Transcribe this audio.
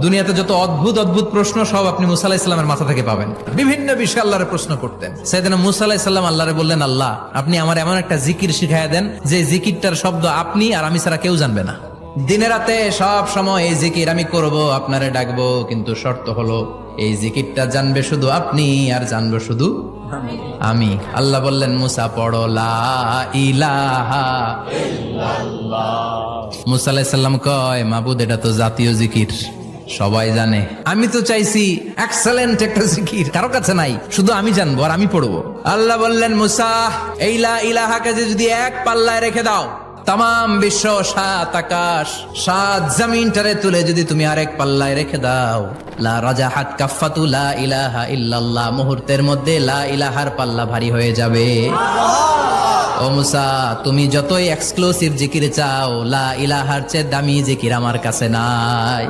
দুনিয়াতে যত অদ্ভুত অদ্ভুত প্রশ্ন সব আপনি মুসা আলাহিস সাল্লামের মাথা থেকে পাবেন। বিভিন্ন বিষয়ে আল্লাহরে প্রশ্ন করতেন। সাইয়েদনা মুসা আলাহিস সাল্লাম আল্লাহরে বললেন, আল্লাহ আপনি আমার এমন একটা জিকির শিখাইয়া দেন যে জিকিরটার শব্দ আপনি আর আমি ছাড়া কেউ জানবে না। দিনে রাতে সব সময় এই জিকির আমি করব, আপনারে ডাকবো, কিন্তু শর্ত হলো এই জিকিরটা জানবে শুধু আপনি আর জানবো শুধু আমি। আল্লাহ বললেন, মুসা পড়ো লা ইলাহা ইল্লাল্লাহ। মুসা আলাইহিস সালাম কয়, মাবুদ এটা তো জাতীয় জিকির, সবাই জানে। আমি তো চাইছি এক্সেলেন্ট একটা জিকির, কারো কাছে নাই, শুধু আমি জানবো আর আমি পড়বো। আল্লাহ বললেন, মুসা এই লা ইলাহাকে যদি এক পাল্লায় রেখে দাও, তাম বিশ্ব, 7 আকাশ 7 জমিনটারে তুলে যদি তুমি আরেক পাল্লায় রেখে দাও, লা রাজাহাত কাফাতু লা ইলাহা ইল্লাল্লাহ, মুহূর্তের মধ্যে লা ইলাহার পাল্লা ভারী হয়ে যাবে। ও মুসা, তুমি যতই এক্সক্লুসিভ জিকির চাও, লা ইলাহার চেয়ে দামি জিকির আমার কাছে নাই।